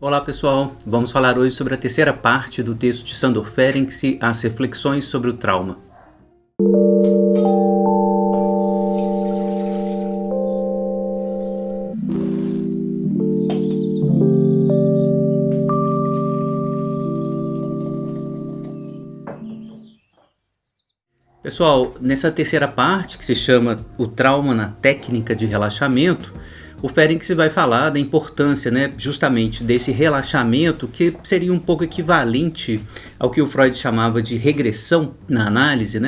Olá pessoal, vamos falar hoje sobre a terceira parte do texto de Sandor Ferenczi, As Reflexões sobre o Trauma. Pessoal, nessa terceira parte, que se chama O Trauma na Técnica de Relaxamento, o Ferenczi vai falar da importância, justamente desse relaxamento, que seria um pouco equivalente ao que o Freud chamava de regressão na análise,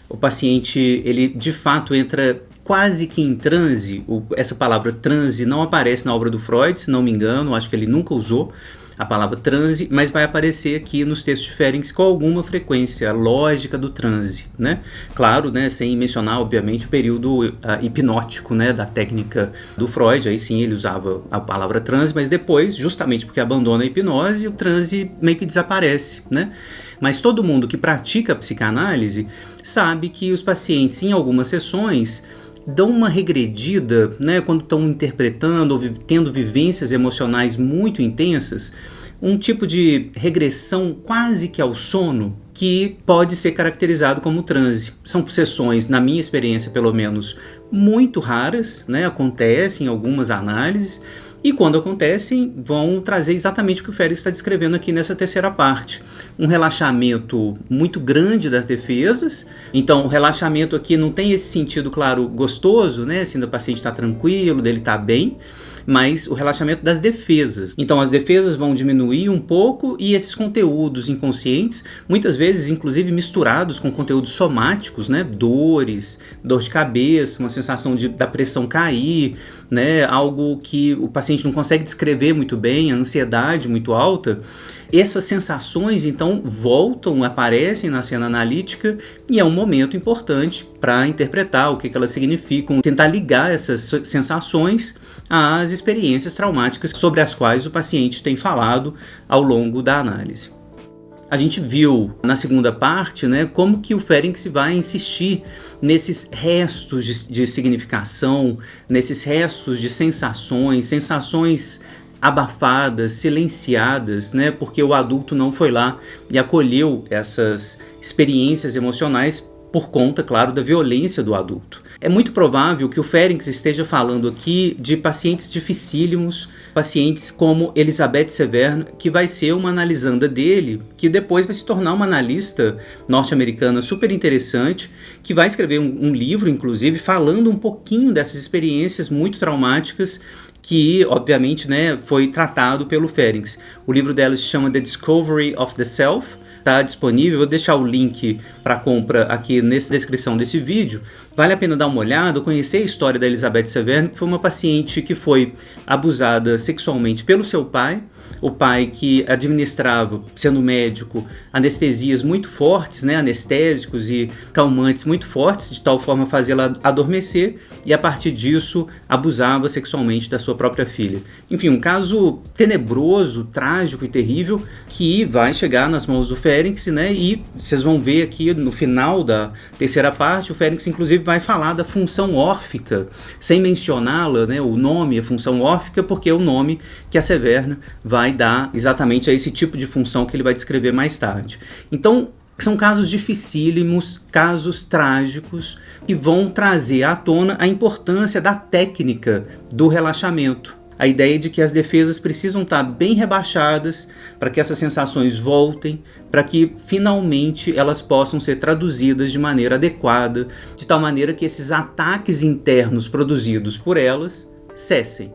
O paciente, ele de fato entra quase que em transe. Essa palavra transe não aparece na obra do Freud, se não me engano, acho que ele nunca usou a palavra transe, mas vai aparecer aqui nos textos de Ferenczi com alguma frequência, a lógica do transe, Claro, sem mencionar, obviamente, o período hipnótico, da técnica do Freud, aí sim ele usava a palavra transe, mas depois, justamente porque abandona a hipnose, o transe meio que desaparece, Mas todo mundo que pratica a psicanálise sabe que os pacientes, em algumas sessões, dão uma regredida, quando estão interpretando ou tendo vivências emocionais muito intensas, um tipo de regressão quase que ao sono que pode ser caracterizado como transe. São sessões, na minha experiência pelo menos, muito raras, acontecem em algumas análises, e quando acontecem, vão trazer exatamente o que o Ferenczi está descrevendo aqui nessa terceira parte. Um relaxamento muito grande das defesas. Então, o relaxamento aqui não tem esse sentido, claro, gostoso, assim, do paciente estar tranquilo, dele estar bem, mas o relaxamento das defesas. Então, as defesas vão diminuir um pouco e esses conteúdos inconscientes, muitas vezes, inclusive, misturados com conteúdos somáticos, dores, dor de cabeça, uma sensação da pressão cair, algo que o paciente não consegue descrever muito bem, a ansiedade muito alta. Essas sensações, então, aparecem na cena analítica e é um momento importante para interpretar o que elas significam, tentar ligar essas sensações às experiências traumáticas sobre as quais o paciente tem falado ao longo da análise. A gente viu na segunda parte, como que o Ferenczi vai insistir nesses restos de significação, nesses restos de sensações abafadas, silenciadas, porque o adulto não foi lá e acolheu essas experiências emocionais por conta, claro, da violência do adulto. É muito provável que o Ferenczi esteja falando aqui de pacientes dificílimos, pacientes como Elisabeth Severn, que vai ser uma analisanda dele, que depois vai se tornar uma analista norte-americana super interessante, que vai escrever um livro, inclusive, falando um pouquinho dessas experiências muito traumáticas que, obviamente, foi tratado pelo Ferenczi. O livro dela se chama The Discovery of the Self, está disponível, vou deixar o link para compra aqui na descrição desse vídeo. Vale a pena dar uma olhada, conhecer a história da Elisabeth Severn, que foi uma paciente que foi abusada sexualmente pelo seu pai, o pai que administrava, sendo médico, anestesias muito fortes, anestésicos e calmantes muito fortes, de tal forma a fazê-la adormecer, e a partir disso abusava sexualmente da sua própria filha. Enfim, um caso tenebroso, trágico e terrível, que vai chegar nas mãos do Ferenczi, e vocês vão ver aqui no final da terceira parte, o Ferenczi inclusive vai falar da função órfica, sem mencioná-la, o nome, a função órfica, porque é o nome que a Severn vai dar exatamente a esse tipo de função que ele vai descrever mais tarde. Então, são casos dificílimos, casos trágicos, que vão trazer à tona a importância da técnica do relaxamento. A ideia de que as defesas precisam estar bem rebaixadas para que essas sensações voltem, para que finalmente elas possam ser traduzidas de maneira adequada, de tal maneira que esses ataques internos produzidos por elas cessem.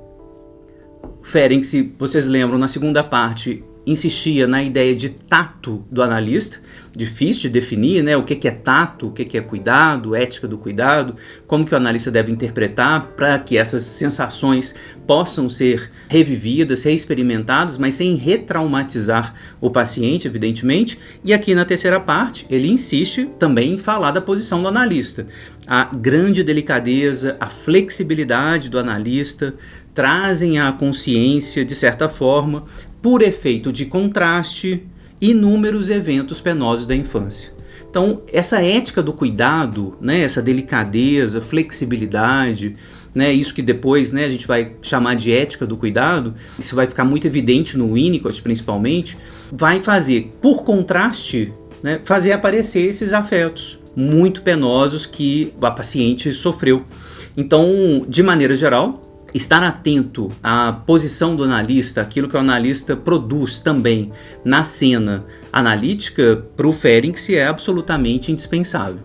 Ferenczi, vocês lembram, na segunda parte, insistia na ideia de tato do analista, difícil de definir, o que é tato, o que é cuidado, ética do cuidado, como que o analista deve interpretar para que essas sensações possam ser revividas, reexperimentadas, mas sem retraumatizar o paciente, evidentemente. E aqui na terceira parte, ele insiste também em falar da posição do analista. A grande delicadeza, a flexibilidade do analista trazem à consciência, de certa forma, por efeito de contraste, inúmeros eventos penosos da infância. Então, essa ética do cuidado, essa delicadeza, flexibilidade, né, isso que depois, né, a gente vai chamar de ética do cuidado, isso vai ficar muito evidente no Winnicott principalmente, vai fazer, por contraste, né, fazer aparecer esses afetos muito penosos que a paciente sofreu. Então, de maneira geral, estar atento à posição do analista, aquilo que o analista produz também na cena analítica, para o Ferenczi é absolutamente indispensável.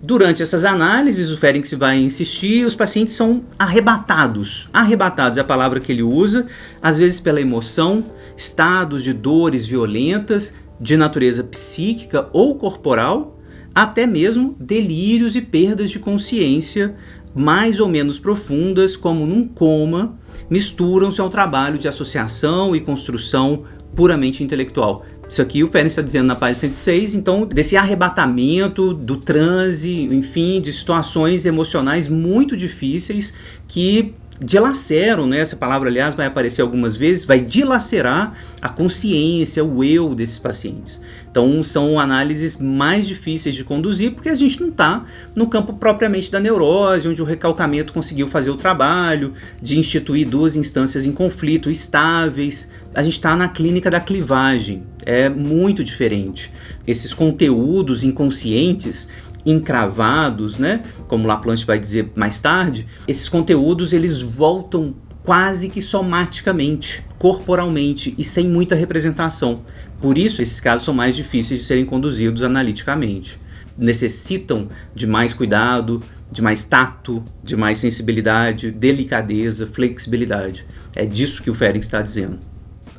Durante essas análises, o Ferenczi vai insistir, os pacientes são arrebatados. Arrebatados é a palavra que ele usa, às vezes pela emoção, estados de dores violentas, de natureza psíquica ou corporal, até mesmo delírios e perdas de consciência mais ou menos profundas, como num coma, misturam-se ao trabalho de associação e construção puramente intelectual. Isso aqui o Ferenczi está dizendo na página 106, então, desse arrebatamento, do transe, enfim, de situações emocionais muito difíceis que dilaceram, né? Essa palavra, aliás, vai aparecer algumas vezes, vai dilacerar a consciência, o eu desses pacientes. Então, são análises mais difíceis de conduzir, porque a gente não está no campo propriamente da neurose, onde o recalcamento conseguiu fazer o trabalho de instituir duas instâncias em conflito estáveis. A gente está na clínica da clivagem, é muito diferente. Esses conteúdos inconscientes encravados, né, como Laplanche vai dizer mais tarde, esses conteúdos eles voltam quase que somaticamente, corporalmente e sem muita representação. Por isso, esses casos são mais difíceis de serem conduzidos analiticamente. Necessitam de mais cuidado, de mais tato, de mais sensibilidade, delicadeza, flexibilidade. É disso que o Ferenczi está dizendo.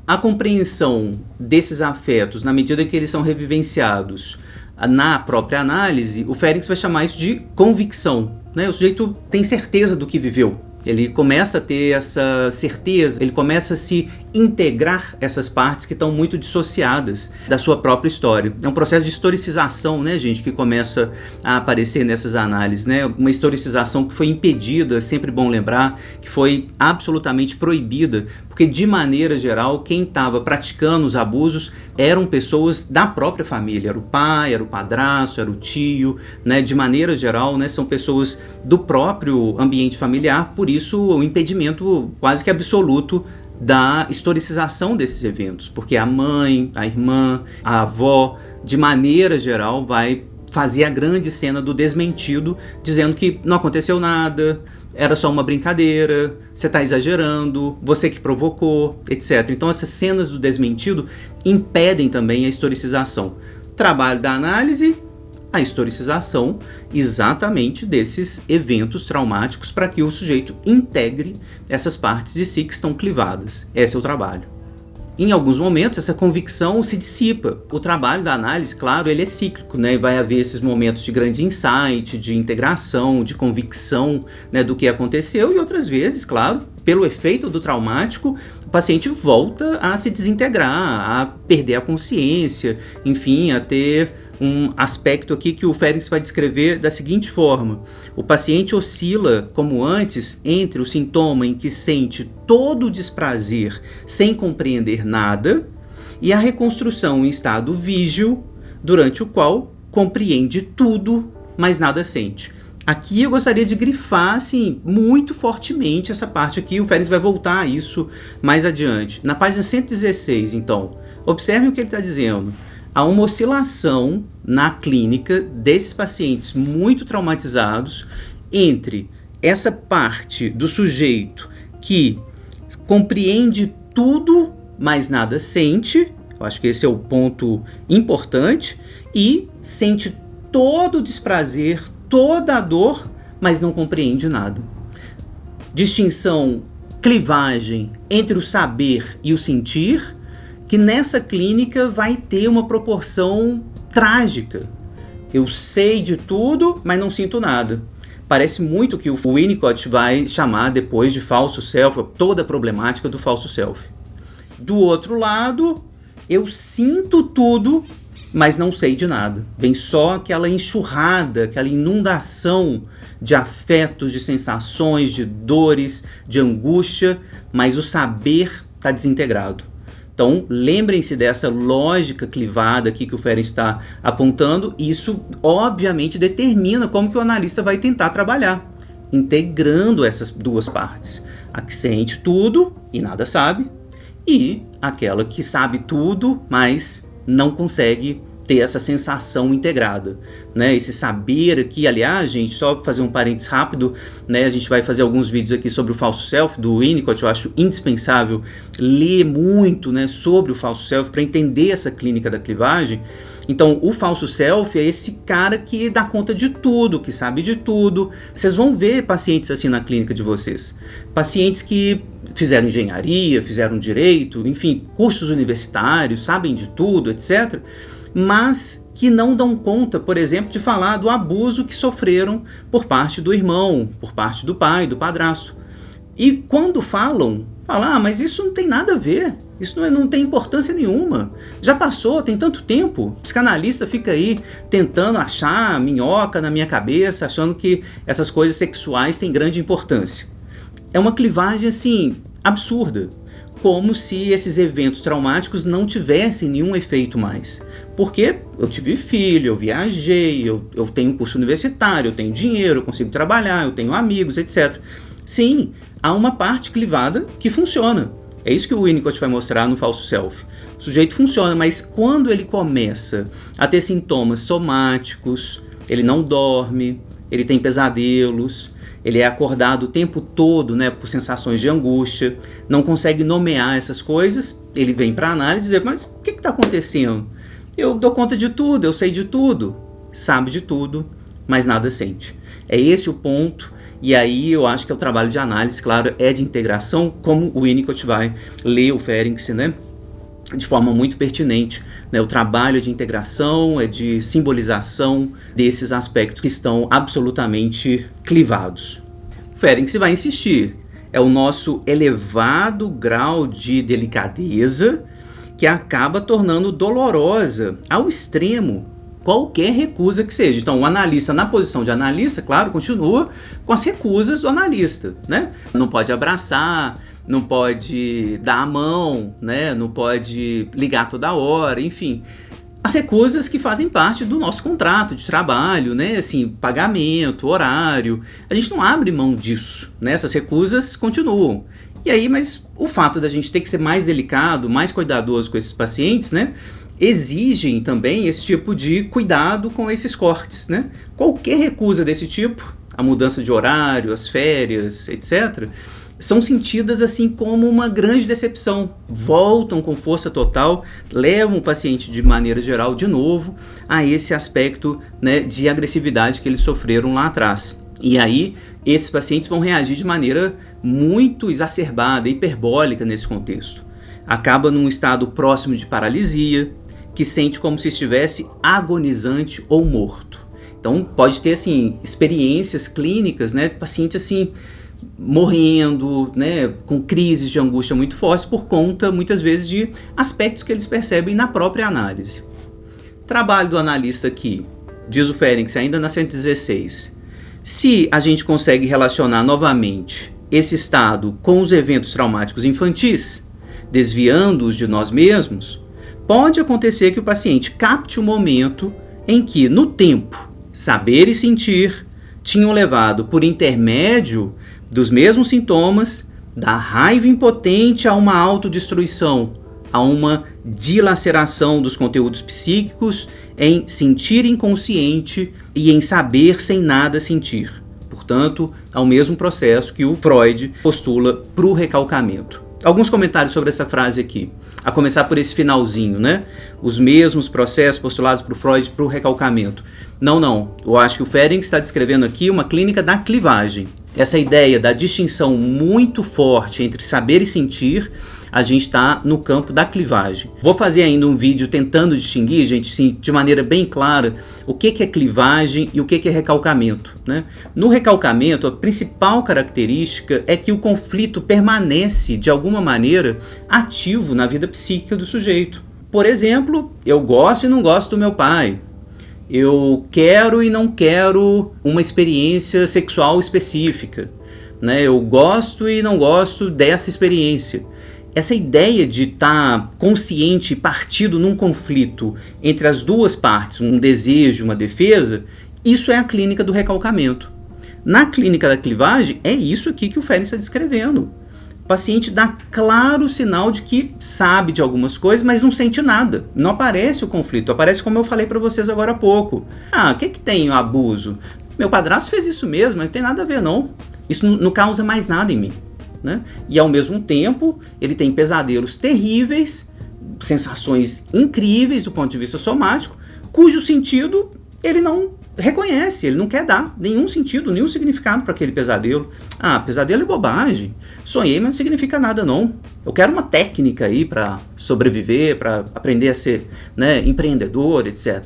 A compreensão desses afetos, na medida em que eles são revivenciados na própria análise, o Ferenczi vai chamar isso de convicção, né? O sujeito tem certeza do que viveu. Ele começa a ter essa certeza, ele começa a se integrar essas partes que estão muito dissociadas da sua própria história. É um processo de historicização, né, gente, que começa a aparecer nessas análises, né? Uma historicização que foi impedida, é sempre bom lembrar, que foi absolutamente proibida, porque de maneira geral, quem estava praticando os abusos eram pessoas da própria família, era o pai, era o padrasto, era o tio, né? De maneira geral, né, são pessoas do próprio ambiente familiar, por isso o impedimento quase que absoluto da historicização desses eventos, porque a mãe, a irmã, a avó, de maneira geral, vai fazer a grande cena do desmentido, dizendo que não aconteceu nada, era só uma brincadeira, você está exagerando, você que provocou, etc. Então essas cenas do desmentido impedem também a historicização. Trabalho da análise, a historicização exatamente desses eventos traumáticos para que o sujeito integre essas partes de si que estão clivadas. Esse é o trabalho. Em alguns momentos, essa convicção se dissipa. O trabalho da análise, claro, ele é cíclico, né? Vai haver esses momentos de grande insight, de integração, de convicção, né, do que aconteceu, e outras vezes, claro, pelo efeito do traumático, o paciente volta a se desintegrar, a perder a consciência, enfim, a ter um aspecto aqui que o Ferenczi vai descrever da seguinte forma: o paciente oscila, como antes, entre o sintoma em que sente todo o desprazer sem compreender nada e a reconstrução em estado vígil, durante o qual compreende tudo, mas nada sente. Aqui eu gostaria de grifar assim, muito fortemente essa parte aqui, o Ferenczi vai voltar a isso mais adiante. Na página 116, então, observem o que ele está dizendo. Há uma oscilação na clínica desses pacientes muito traumatizados entre essa parte do sujeito que compreende tudo, mas nada sente, eu acho que esse é o ponto importante, e sente todo o desprazer, toda a dor, mas não compreende nada. Distinção, clivagem entre o saber e o sentir, que nessa clínica vai ter uma proporção trágica. Eu sei de tudo, mas não sinto nada. Parece muito que o Winnicott vai chamar depois de falso self, toda a problemática do falso self. Do outro lado, eu sinto tudo, mas não sei de nada. Vem só aquela enxurrada, aquela inundação de afetos, de sensações, de dores, de angústia, mas o saber está desintegrado. Então, lembrem-se dessa lógica clivada aqui que o Ferenczi está apontando. Isso, obviamente, determina como que o analista vai tentar trabalhar. integrando essas duas partes. A que sente tudo e nada sabe, e aquela que sabe tudo, mas não consegue ter essa sensação integrada, né? Esse saber aqui, aliás, gente, só fazer um parênteses rápido, né? A gente vai fazer alguns vídeos aqui sobre o falso self do Winnicott. Eu acho indispensável ler muito, né, sobre o falso self para entender essa clínica da clivagem. Então, o falso self é esse cara que dá conta de tudo, que sabe de tudo. Vocês vão ver pacientes assim na clínica de vocês. Pacientes que fizeram engenharia, fizeram direito, enfim, cursos universitários, sabem de tudo, etc., mas que não dão conta, por exemplo, de falar do abuso que sofreram por parte do irmão, por parte do pai, do padrasto. E quando falam, mas isso não tem nada a ver, isso não tem importância nenhuma, já passou, tem tanto tempo. O psicanalista fica aí tentando achar minhoca na minha cabeça, achando que essas coisas sexuais têm grande importância. É uma clivagem assim, absurda, como se esses eventos traumáticos não tivessem nenhum efeito mais. Porque eu tive filho, eu viajei, eu tenho curso universitário, eu tenho dinheiro, eu consigo trabalhar, eu tenho amigos, etc. Sim, há uma parte clivada que funciona. É isso que o Winnicott vai mostrar no falso self. O sujeito funciona, mas quando ele começa a ter sintomas somáticos, ele não dorme, ele tem pesadelos, ele é acordado o tempo todo, né, por sensações de angústia, não consegue nomear essas coisas, ele vem para a análise e diz, mas o que está acontecendo? Eu dou conta de tudo, eu sei de tudo, sabe de tudo, mas nada sente. É esse o ponto, e aí eu acho que é o trabalho de análise, claro, é de integração, como o Winnicott vai ler o Ferenczi, né, de forma muito pertinente, né? O trabalho é de integração, é de simbolização desses aspectos que estão absolutamente clivados. O Ferenczi vai insistir, é o nosso elevado grau de delicadeza que acaba tornando dolorosa ao extremo qualquer recusa que seja. Então, o analista, na posição de analista, claro, continua com as recusas do analista, né? Não pode abraçar, não pode dar a mão, né? Não pode ligar toda hora, enfim. As recusas que fazem parte do nosso contrato de trabalho, né? Assim, pagamento, horário. A gente não abre mão disso, né? Essas recusas continuam. E aí, mas o fato da gente ter que ser mais delicado, mais cuidadoso com esses pacientes, né, exigem também esse tipo de cuidado com esses cortes, né? Qualquer recusa desse tipo, a mudança de horário, as férias, etc., são sentidas assim como uma grande decepção, voltam com força total, levam o paciente de maneira geral de novo a esse aspecto, né, de agressividade que eles sofreram lá atrás. E aí esses pacientes vão reagir de maneira muito exacerbada, hiperbólica nesse contexto. Acaba num estado próximo de paralisia, que sente como se estivesse agonizante ou morto. Então pode ter assim experiências clínicas, né, de paciente assim morrendo, né, com crises de angústia muito fortes por conta, muitas vezes, de aspectos que eles percebem na própria análise. Trabalho do analista aqui, diz o Ferenczi, ainda na 116. Se a gente consegue relacionar novamente esse estado com os eventos traumáticos infantis, desviando-os de nós mesmos, pode acontecer que o paciente capte o momento em que, no tempo, saber e sentir tinham levado por intermédio dos mesmos sintomas, da raiva impotente a uma autodestruição, a uma dilaceração dos conteúdos psíquicos, em sentir inconsciente e em saber sem nada sentir. Portanto, ao mesmo processo que o Freud postula para o recalcamento. Alguns comentários sobre essa frase aqui, a começar por esse finalzinho, né? Os mesmos processos postulados por Freud para o recalcamento. Não. Eu acho que o Ferenczi está descrevendo aqui uma clínica da clivagem. Essa ideia da distinção muito forte entre saber e sentir, a gente está no campo da clivagem. Vou fazer ainda um vídeo tentando distinguir, gente, sim, de maneira bem clara, o que é clivagem e o que é recalcamento, né? No recalcamento, a principal característica é que o conflito permanece, de alguma maneira, ativo na vida psíquica do sujeito. Por exemplo, eu gosto e não gosto do meu pai. Eu quero e não quero uma experiência sexual específica, né? Eu gosto e não gosto dessa experiência. Essa ideia de estar consciente e partido num conflito entre as duas partes, um desejo e uma defesa, isso é a clínica do recalcamento. Na clínica da clivagem, é isso aqui que o Ferenc está descrevendo. O paciente dá claro sinal de que sabe de algumas coisas, mas não sente nada. Não aparece o conflito, aparece como eu falei para vocês agora há pouco. O que tem o abuso? Meu padrasto fez isso mesmo, mas não tem nada a ver não. Isso não causa mais nada em mim, né? E ao mesmo tempo, ele tem pesadelos terríveis, sensações incríveis do ponto de vista somático, cujo sentido ele não reconhece, ele não quer dar nenhum sentido, nenhum significado para aquele pesadelo. Pesadelo é bobagem, sonhei, mas não significa nada não. Eu quero uma técnica aí para sobreviver, para aprender a ser, né, empreendedor, etc.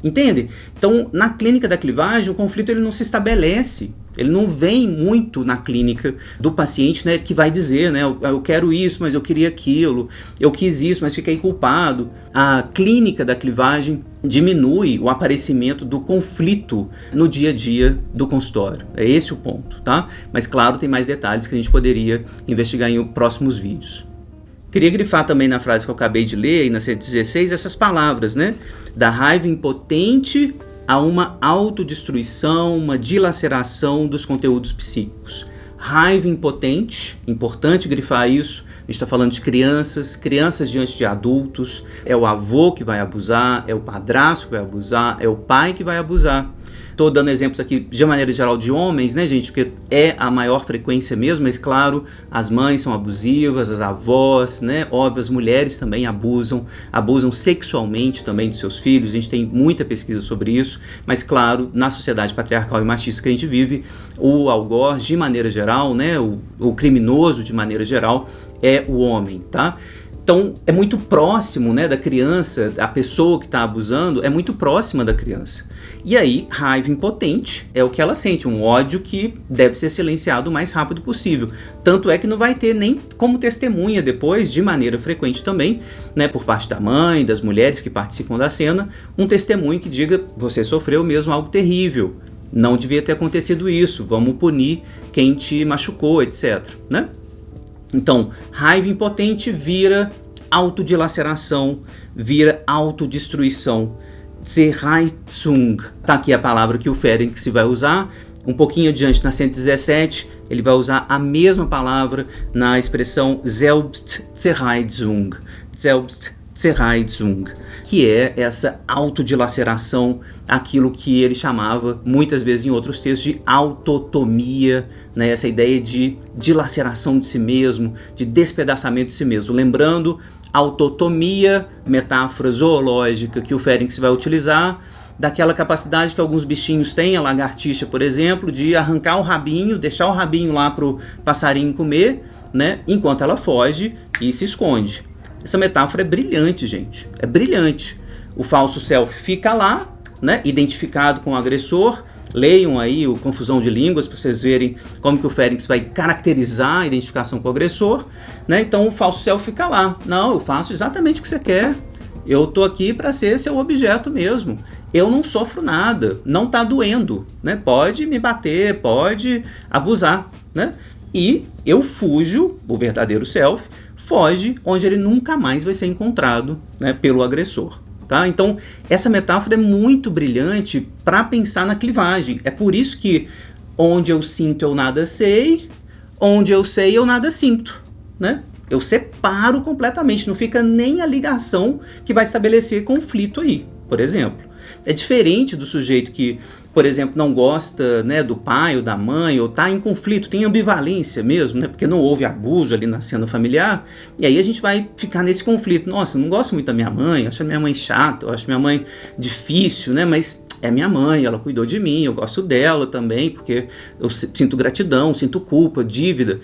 Entende? Então, na clínica da clivagem, o conflito ele não se estabelece. Ele não vem muito na clínica do paciente, né, que vai dizer, né, eu quero isso, mas eu queria aquilo, eu quis isso, mas fiquei culpado. A clínica da clivagem diminui o aparecimento do conflito no dia a dia do consultório. É esse o ponto, tá? Mas claro, tem mais detalhes que a gente poderia investigar em próximos vídeos. Queria grifar também na frase que eu acabei de ler, aí na 116, essas palavras, né? Da raiva impotente a uma autodestruição, uma dilaceração dos conteúdos psíquicos. Raiva impotente, importante grifar isso, a gente está falando de crianças diante de adultos, é o avô que vai abusar, é o padrasto que vai abusar, é o pai que vai abusar. Estou dando exemplos aqui de maneira geral de homens, né, gente, porque é a maior frequência mesmo, mas claro, as mães são abusivas, as avós, né, óbvio, as mulheres também abusam sexualmente também dos seus filhos, a gente tem muita pesquisa sobre isso, mas claro, na sociedade patriarcal e machista que a gente vive, o algoz de maneira geral, né, o criminoso de maneira geral é o homem, tá? Então, é muito próximo, né, da criança, a pessoa que está abusando é muito próxima da criança. E aí, raiva impotente é o que ela sente, um ódio que deve ser silenciado o mais rápido possível. Tanto é que não vai ter nem como testemunha depois, de maneira frequente também, né, por parte da mãe, das mulheres que participam da cena, um testemunho que diga, você sofreu mesmo algo terrível, não devia ter acontecido isso, vamos punir quem te machucou, etc., né? Então, raiva impotente vira autodilaceração, vira autodestruição. Zerreizung. Tá aqui a palavra que o Ferenc vai usar. Um pouquinho adiante, na 117, ele vai usar a mesma palavra na expressão Selbstzerreizung. Selbstzerreizung, que é essa autodilaceração, aquilo que ele chamava, muitas vezes em outros textos, de autotomia, né? Essa ideia de dilaceração de si mesmo, de despedaçamento de si mesmo. Lembrando, autotomia, metáfora zoológica que o Ferenc vai utilizar, daquela capacidade que alguns bichinhos têm, a lagartixa, por exemplo, de arrancar o rabinho, deixar o rabinho lá para o passarinho comer, né? Enquanto ela foge e se esconde. Essa metáfora é brilhante, gente. É brilhante. O falso self fica lá, né, identificado com o agressor. Leiam aí o Confusão de Línguas para vocês verem como que o Ferenc vai caracterizar a identificação com o agressor, né? Então o falso self fica lá. Não, eu faço exatamente o que você quer. Eu tô aqui para ser seu objeto mesmo. Eu não sofro nada. Não tá doendo, né? Pode me bater, pode abusar, né? E eu fujo, o verdadeiro self, foge onde ele nunca mais vai ser encontrado, né, pelo agressor. Tá? Então, essa metáfora é muito brilhante para pensar na clivagem. É por isso que onde eu sinto eu nada sei, onde eu sei eu nada sinto. Né? Eu separo completamente, não fica nem a ligação que vai estabelecer conflito aí, por exemplo. É diferente do sujeito que, por exemplo, não gosta, né, do pai ou da mãe, ou está em conflito, tem ambivalência mesmo, né, porque não houve abuso ali na cena familiar, e aí a gente vai ficar nesse conflito. Nossa, eu não gosto muito da minha mãe, acho a minha mãe chata, eu acho minha mãe difícil, né, mas é minha mãe, ela cuidou de mim, eu gosto dela também, porque eu sinto gratidão, sinto culpa, dívida.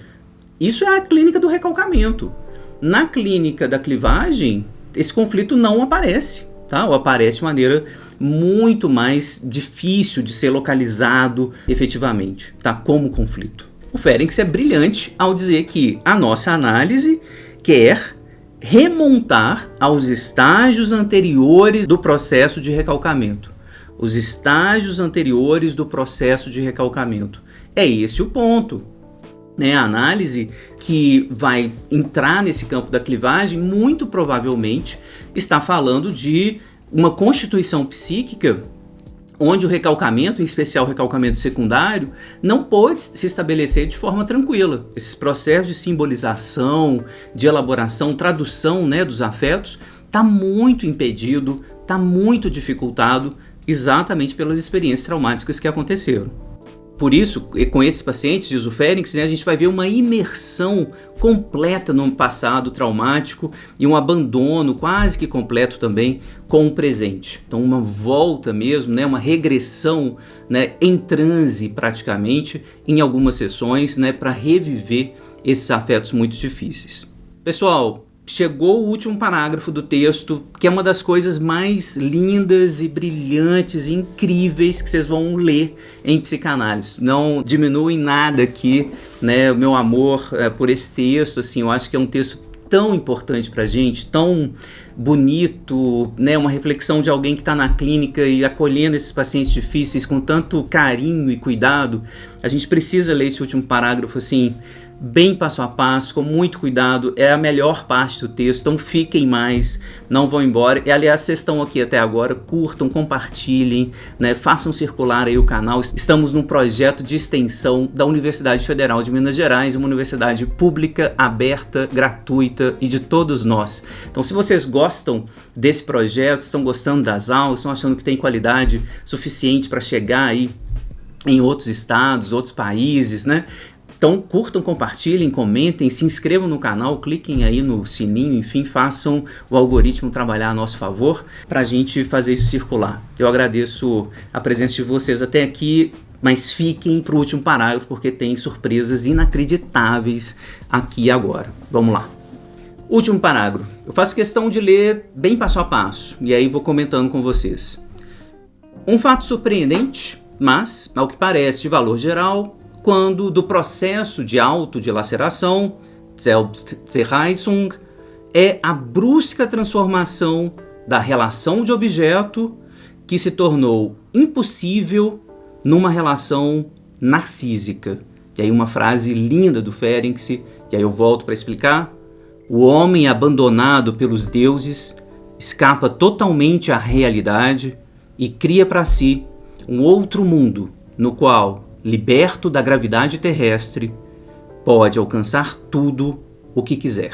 Isso é a clínica do recalcamento. Na clínica da clivagem, esse conflito não aparece. Tá? Ou aparece de maneira muito mais difícil de ser localizado efetivamente, tá? Como conflito. O Ferenc é brilhante ao dizer que a nossa análise quer remontar aos estágios anteriores do processo de recalcamento. Os estágios anteriores do processo de recalcamento. É esse o ponto. Né, a análise que vai entrar nesse campo da clivagem muito provavelmente está falando de uma constituição psíquica onde o recalcamento, em especial o recalcamento secundário, não pôde se estabelecer de forma tranquila. Esses processos de simbolização, de elaboração, tradução, né, dos afetos, está muito impedido, está muito dificultado, exatamente pelas experiências traumáticas que aconteceram. Por isso, com esses pacientes, diz o Ferenczi, né, a gente vai ver uma imersão completa no passado traumático e um abandono quase que completo também com o presente. Então, uma volta mesmo, né, uma regressão, né, em transe praticamente em algumas sessões, né, para reviver esses afetos muito difíceis. Pessoal, chegou o último parágrafo do texto, que é uma das coisas mais lindas e brilhantes e incríveis que vocês vão ler em psicanálise. Não diminui em nada aqui, né, o meu amor por esse texto. Assim, eu acho que é um texto tão importante pra gente, tão bonito, né, uma reflexão de alguém que está na clínica e acolhendo esses pacientes difíceis com tanto carinho e cuidado. A gente precisa ler esse último parágrafo assim, bem passo a passo, com muito cuidado. É a melhor parte do texto, então fiquem mais, não vão embora. E aliás, vocês estão aqui até agora, curtam, compartilhem, né, façam circular aí o canal. Estamos num projeto de extensão da Universidade Federal de Minas Gerais, uma universidade pública, aberta, gratuita e de todos nós. Então, se vocês gostam desse projeto, estão gostando das aulas, estão achando que tem qualidade suficiente para chegar aí em outros estados, outros países, né? Então curtam, compartilhem, comentem, se inscrevam no canal, cliquem aí no sininho, enfim, façam o algoritmo trabalhar a nosso favor para a gente fazer isso circular. Eu agradeço a presença de vocês até aqui, mas fiquem para o último parágrafo porque tem surpresas inacreditáveis aqui agora. Vamos lá. Último parágrafo. Eu faço questão de ler bem passo a passo e aí vou comentando com vocês. Um fato surpreendente, mas, ao que parece, de valor geral, quando do processo de autodilaceração, Selbstzerreißung, é a brusca transformação da relação de objeto que se tornou impossível numa relação narcísica. E aí uma frase linda do Ferenczi, e aí eu volto para explicar. O homem abandonado pelos deuses escapa totalmente à realidade e cria para si um outro mundo no qual, liberto da gravidade terrestre, pode alcançar tudo o que quiser.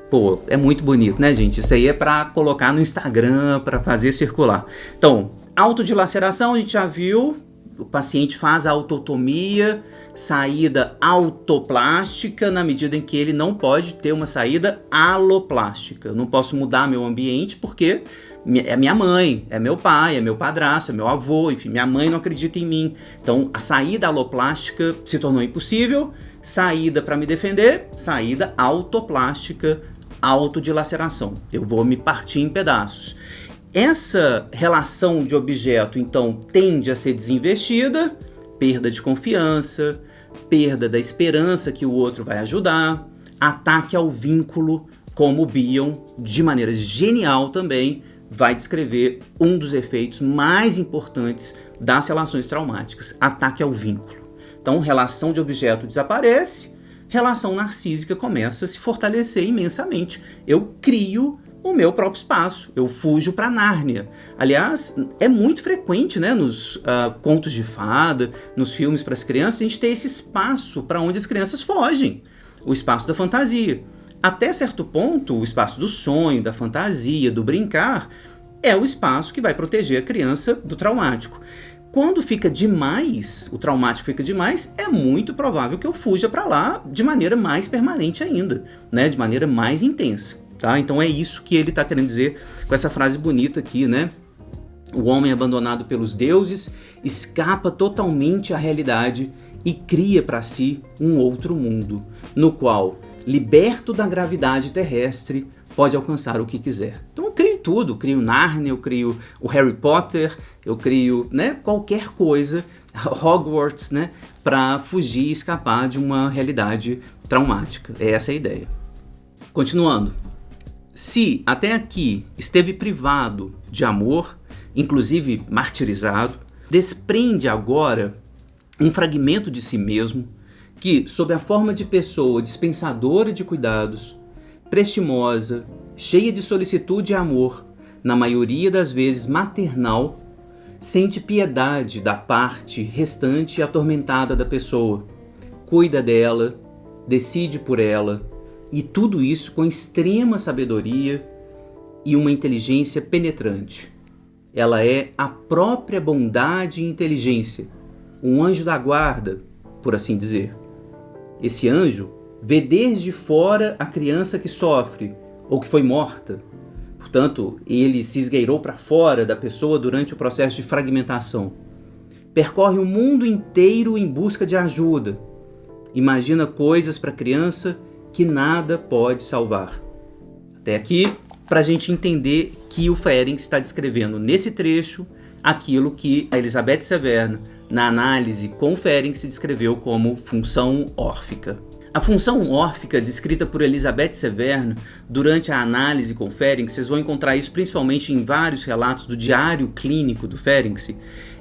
Pô, é muito bonito, né, gente? Isso aí é para colocar no Instagram, para fazer circular. Então, autodilaceração, a gente já viu, o paciente faz a autotomia, saída autoplástica, na medida em que ele não pode ter uma saída aloplástica. Eu não posso mudar meu ambiente porque é minha mãe, é meu pai, é meu padrasto, é meu avô, enfim, minha mãe não acredita em mim. Então, a saída aloplástica se tornou impossível, saída para me defender, saída autoplástica, autodilaceração. Eu vou me partir em pedaços. Essa relação de objeto, então, tende a ser desinvestida, perda de confiança, perda da esperança que o outro vai ajudar, ataque ao vínculo, como o Bion, de maneira genial também, vai descrever um dos efeitos mais importantes das relações traumáticas, ataque ao vínculo. Então, relação de objeto desaparece, relação narcísica começa a se fortalecer imensamente. Eu crio o meu próprio espaço, eu fujo para Nárnia. Aliás, é muito frequente, né, nos contos de fada, nos filmes para as crianças, a gente ter esse espaço para onde as crianças fogem, o espaço da fantasia. Até certo ponto, o espaço do sonho, da fantasia, do brincar, é o espaço que vai proteger a criança do traumático. Quando fica demais, o traumático fica demais, é muito provável que eu fuja para lá de maneira mais permanente ainda, né? De maneira mais intensa. Tá? Então é isso que ele está querendo dizer com essa frase bonita aqui, né? O homem abandonado pelos deuses escapa totalmente à realidade e cria para si um outro mundo, no qual, liberto da gravidade terrestre, pode alcançar o que quiser. Então eu crio tudo, eu crio Nárnia, eu crio o Harry Potter, eu crio, né, qualquer coisa, Hogwarts, né, para fugir e escapar de uma realidade traumática. É essa a ideia. Continuando. Se até aqui esteve privado de amor, inclusive martirizado, desprende agora um fragmento de si mesmo que, sob a forma de pessoa dispensadora de cuidados, prestimosa, cheia de solicitude e amor, na maioria das vezes maternal, sente piedade da parte restante atormentada da pessoa, cuida dela, decide por ela, e tudo isso com extrema sabedoria e uma inteligência penetrante. Ela é a própria bondade e inteligência, um anjo da guarda, por assim dizer. Esse anjo vê desde fora a criança que sofre ou que foi morta. Portanto, ele se esgueirou para fora da pessoa durante o processo de fragmentação. Percorre o mundo inteiro em busca de ajuda. Imagina coisas para a criança que nada pode salvar. Até aqui, para a gente entender que o Ferenc está descrevendo nesse trecho aquilo que a Elizabeth Severno, na análise com o Ferenc, descreveu como função órfica. A função órfica, descrita por Elizabeth Severno durante a análise com Ferenc, vocês vão encontrar isso principalmente em vários relatos do diário clínico do Ferenc,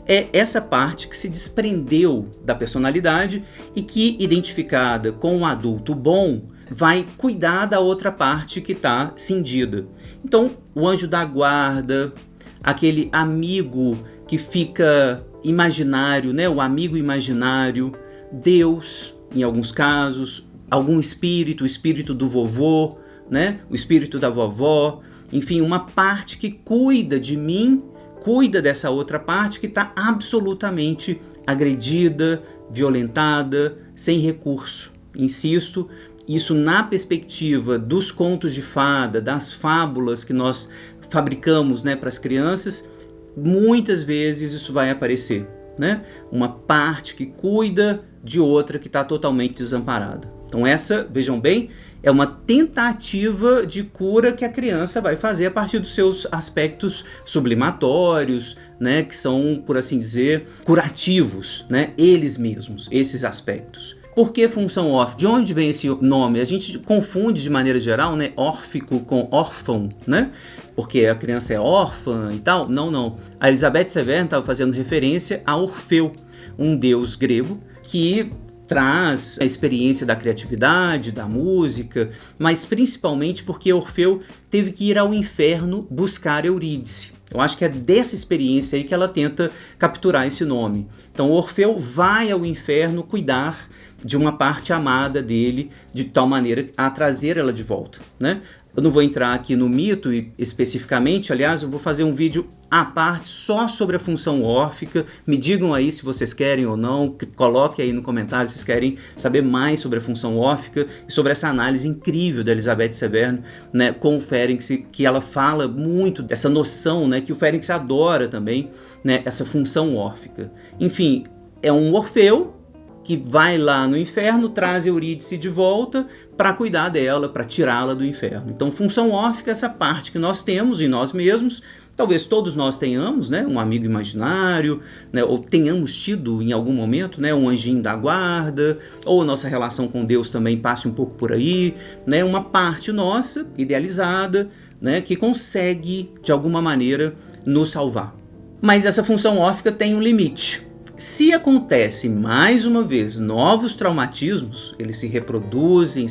é essa parte que se desprendeu da personalidade e que, identificada com um adulto bom, vai cuidar da outra parte que está cindida. Então, o anjo da guarda, aquele amigo que fica imaginário, né? O amigo imaginário, Deus, em alguns casos, algum espírito, o espírito do vovô, né? O espírito da vovó, enfim, uma parte que cuida de mim, cuida dessa outra parte que está absolutamente agredida, violentada, sem recurso. Insisto, isso na perspectiva dos contos de fada, das fábulas que nós fabricamos, né, para as crianças, muitas vezes isso vai aparecer, né? Uma parte que cuida de outra que está totalmente desamparada. Então essa, vejam bem, é uma tentativa de cura que a criança vai fazer a partir dos seus aspectos sublimatórios, né, que são, por assim dizer, curativos, né, eles mesmos, esses aspectos. Por que função órfica? De onde vem esse nome? A gente confunde de maneira geral, né, órfico com órfão, né? Porque a criança é órfã e tal. Não. A Elizabeth Severno estava fazendo referência a Orfeu, um deus grego que traz a experiência da criatividade, da música, mas principalmente porque Orfeu teve que ir ao inferno buscar Eurídice. Eu acho que é dessa experiência aí que ela tenta capturar esse nome. Então Orfeu vai ao inferno cuidar de uma parte amada dele, de tal maneira a trazer ela de volta, né? Eu não vou entrar aqui no mito especificamente, aliás, eu vou fazer um vídeo à parte só sobre a função órfica. Me digam aí se vocês querem ou não, coloquem aí no comentário se vocês querem saber mais sobre a função órfica e sobre essa análise incrível da Elizabeth Severno, né, com o Ferenc, que ela fala muito dessa noção, né, que o Ferenc adora também, né, essa função órfica. Enfim, é um Orfeu que vai lá no inferno, traz Eurídice de volta para cuidar dela, para tirá-la do inferno. Então, função órfica é essa parte que nós temos em nós mesmos, talvez todos nós tenhamos, né, um amigo imaginário, né, ou tenhamos tido em algum momento, né, um anjinho da guarda, ou nossa relação com Deus também passe um pouco por aí, né, uma parte nossa, idealizada, né, que consegue, de alguma maneira, nos salvar. Mas essa função órfica tem um limite. Se acontece mais uma vez novos traumatismos, eles se reproduzem,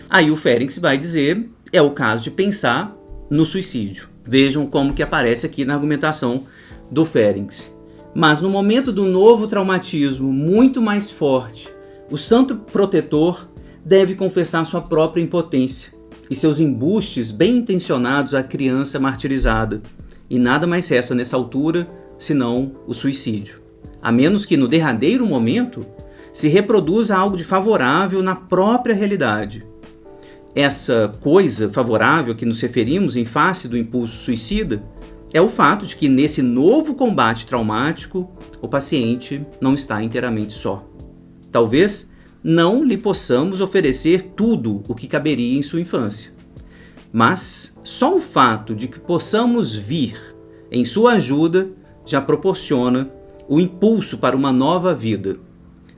aí o Ferenc vai dizer, é o caso de pensar no suicídio. Vejam como que aparece aqui na argumentação do Ferenc. Mas no momento do novo traumatismo muito mais forte, o santo protetor deve confessar sua própria impotência e seus embustes bem intencionados à criança martirizada. E nada mais resta nessa altura senão o suicídio. A menos que no derradeiro momento se reproduza algo de favorável na própria realidade. Essa coisa favorável a que nos referimos em face do impulso suicida é o fato de que nesse novo combate traumático o paciente não está inteiramente só. Talvez não lhe possamos oferecer tudo o que caberia em sua infância, mas só o fato de que possamos vir em sua ajuda já proporciona o impulso para uma nova vida,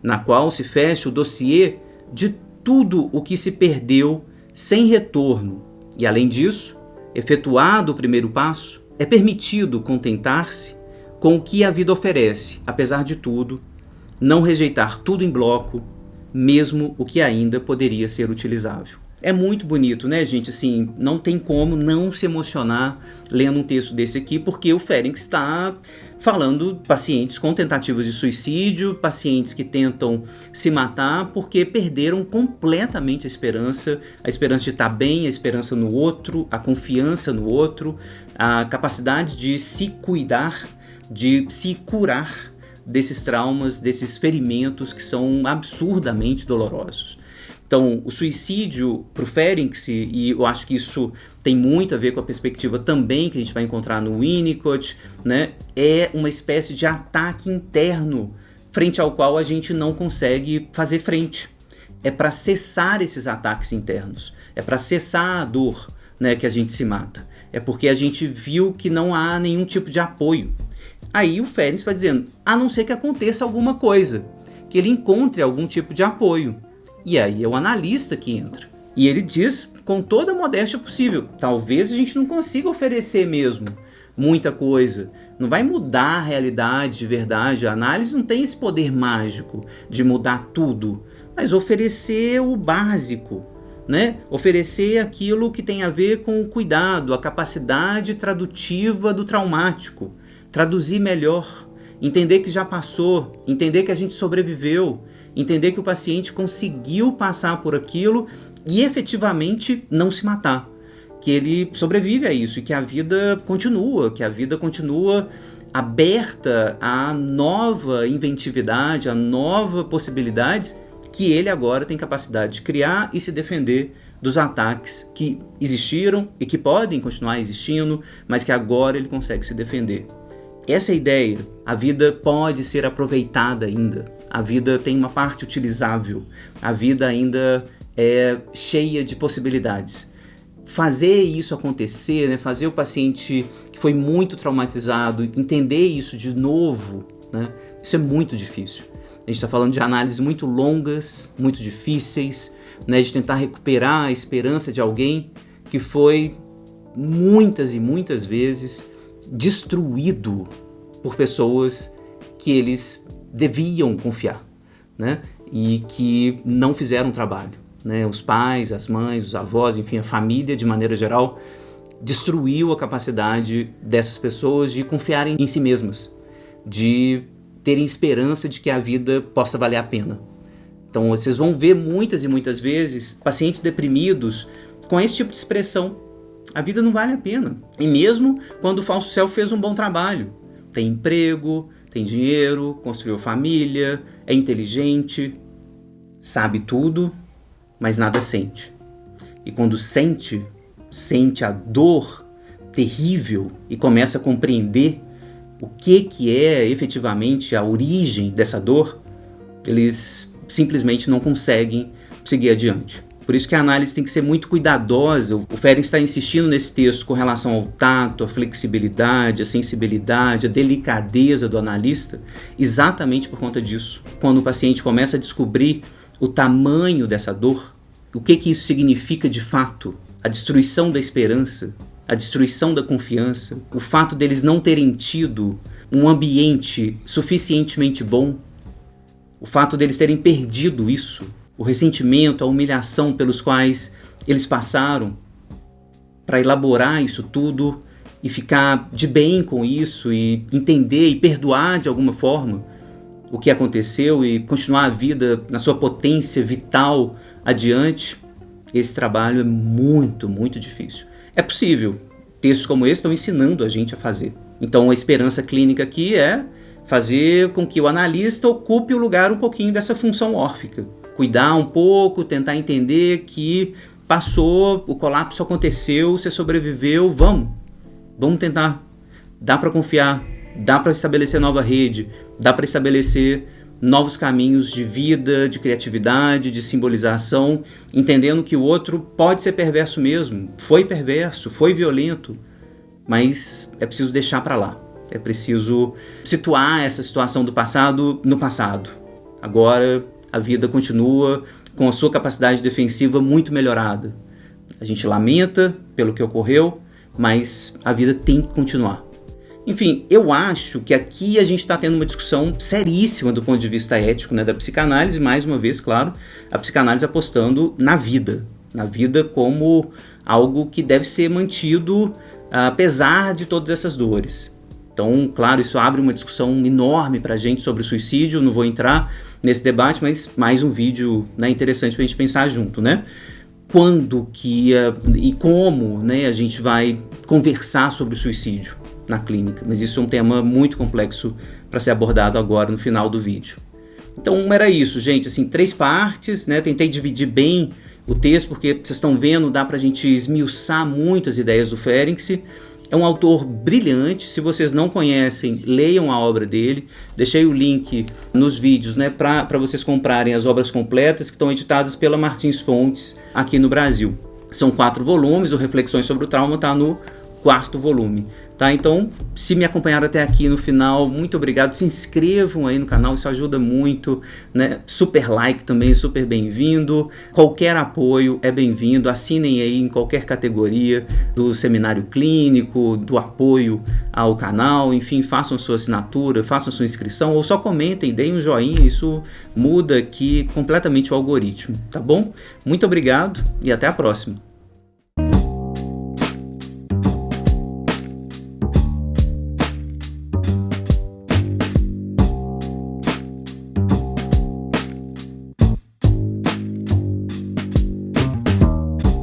na qual se fecha o dossiê de tudo o que se perdeu sem retorno. E além disso, efetuado o primeiro passo, é permitido contentar-se com o que a vida oferece, apesar de tudo, não rejeitar tudo em bloco, mesmo o que ainda poderia ser utilizável. É muito bonito, né, gente? Assim, não tem como não se emocionar lendo um texto desse aqui, porque o Ferenc está falando de pacientes com tentativas de suicídio, pacientes que tentam se matar porque perderam completamente a esperança de estar bem, a esperança no outro, a confiança no outro, a capacidade de se cuidar, de se curar desses traumas, desses ferimentos que são absurdamente dolorosos. Então, o suicídio para o Ferenczi, e eu acho que isso tem muito a ver com a perspectiva também que a gente vai encontrar no Winnicott, né? É uma espécie de ataque interno frente ao qual a gente não consegue fazer frente. É para cessar esses ataques internos, é para cessar a dor, né, que a gente se mata. É porque a gente viu que não há nenhum tipo de apoio. Aí o Ferenczi vai dizendo, a não ser que aconteça alguma coisa, que ele encontre algum tipo de apoio. E aí é o analista que entra. E ele diz com toda a modéstia possível, talvez a gente não consiga oferecer mesmo muita coisa. Não vai mudar a realidade de verdade. A análise não tem esse poder mágico de mudar tudo, mas oferecer o básico, né? Oferecer aquilo que tem a ver com o cuidado, a capacidade tradutiva do traumático. Traduzir melhor, entender que já passou, entender que a gente sobreviveu, entender que o paciente conseguiu passar por aquilo e efetivamente não se matar, que ele sobrevive a isso e que a vida continua aberta à nova inventividade, a novas possibilidades que ele agora tem capacidade de criar e se defender dos ataques que existiram e que podem continuar existindo, mas que agora ele consegue se defender. Essa é a ideia. A vida pode ser aproveitada ainda. A vida tem uma parte utilizável. A vida ainda é cheia de possibilidades. Fazer isso acontecer, né? Fazer o paciente que foi muito traumatizado entender isso de novo, né? Isso é muito difícil. A gente está falando de análises muito longas, muito difíceis, né? De tentar recuperar a esperança de alguém que foi muitas e muitas vezes destruído por pessoas que eles deviam confiar, né? E que não fizeram trabalho, né? Os pais, as mães, os avós, enfim, a família de maneira geral destruiu a capacidade dessas pessoas de confiarem em si mesmas, de terem esperança de que a vida possa valer a pena. Então vocês vão ver muitas e muitas vezes pacientes deprimidos com esse tipo de expressão. A vida não vale a pena. E mesmo quando o falso self fez um bom trabalho. Tem emprego, tem dinheiro, construiu família, é inteligente, sabe tudo, mas nada sente. E quando sente a dor terrível e começa a compreender o que é efetivamente a origem dessa dor, eles simplesmente não conseguem seguir adiante. Por isso que a análise tem que ser muito cuidadosa. O Ferenczi está insistindo nesse texto com relação ao tato, a flexibilidade, a sensibilidade, a delicadeza do analista, exatamente por conta disso. Quando o paciente começa a descobrir o tamanho dessa dor, o que isso significa de fato, a destruição da esperança, a destruição da confiança, o fato deles não terem tido um ambiente suficientemente bom, o fato deles terem perdido isso, o ressentimento, a humilhação pelos quais eles passaram para elaborar isso tudo e ficar de bem com isso e entender e perdoar de alguma forma o que aconteceu e continuar a vida na sua potência vital adiante. Esse trabalho é muito, muito difícil. É possível. Textos como esse estão ensinando a gente a fazer. Então a esperança clínica aqui é fazer com que o analista ocupe o lugar um pouquinho dessa função órfica. Cuidar um pouco, tentar entender que passou, o colapso aconteceu, você sobreviveu, vamos tentar. Dá para confiar, dá para estabelecer nova rede, dá para estabelecer novos caminhos de vida, de criatividade, de simbolização, entendendo que o outro pode ser perverso mesmo, foi perverso, foi violento, mas é preciso deixar para lá. É preciso situar essa situação do passado no passado. Agora a vida continua com a sua capacidade defensiva muito melhorada. A gente lamenta pelo que ocorreu, mas a vida tem que continuar. Enfim, eu acho que aqui a gente está tendo uma discussão seríssima do ponto de vista ético, né, da psicanálise, mais uma vez, claro, a psicanálise apostando na vida como algo que deve ser mantido apesar de todas essas dores. Então, claro, isso abre uma discussão enorme para a gente sobre o suicídio, não vou entrar nesse debate, mas mais um vídeo, né, interessante para a gente pensar junto, né? Quando que e como, né, a gente vai conversar sobre o suicídio na clínica, mas isso é um tema muito complexo para ser abordado agora no final do vídeo. Então era isso, gente, assim, 3 partes, né? Tentei dividir bem o texto, porque vocês estão vendo, dá pra gente esmiuçar muito as ideias do Ferenczi. É um autor brilhante, se vocês não conhecem, leiam a obra dele. Deixei o link nos vídeos, né, para vocês comprarem as obras completas que estão editadas pela Martins Fontes aqui no Brasil. São 4 volumes, o Reflexões sobre o Trauma está no 4º volume, tá? Então, se me acompanharam até aqui no final, muito obrigado. Se inscrevam aí no canal, isso ajuda muito, né? Super like também, super bem-vindo. Qualquer apoio é bem-vindo. Assinem aí em qualquer categoria do seminário clínico, do apoio ao canal, enfim, façam sua assinatura, façam sua inscrição ou só comentem, deem um joinha, isso muda aqui completamente o algoritmo, tá bom? Muito obrigado e até a próxima.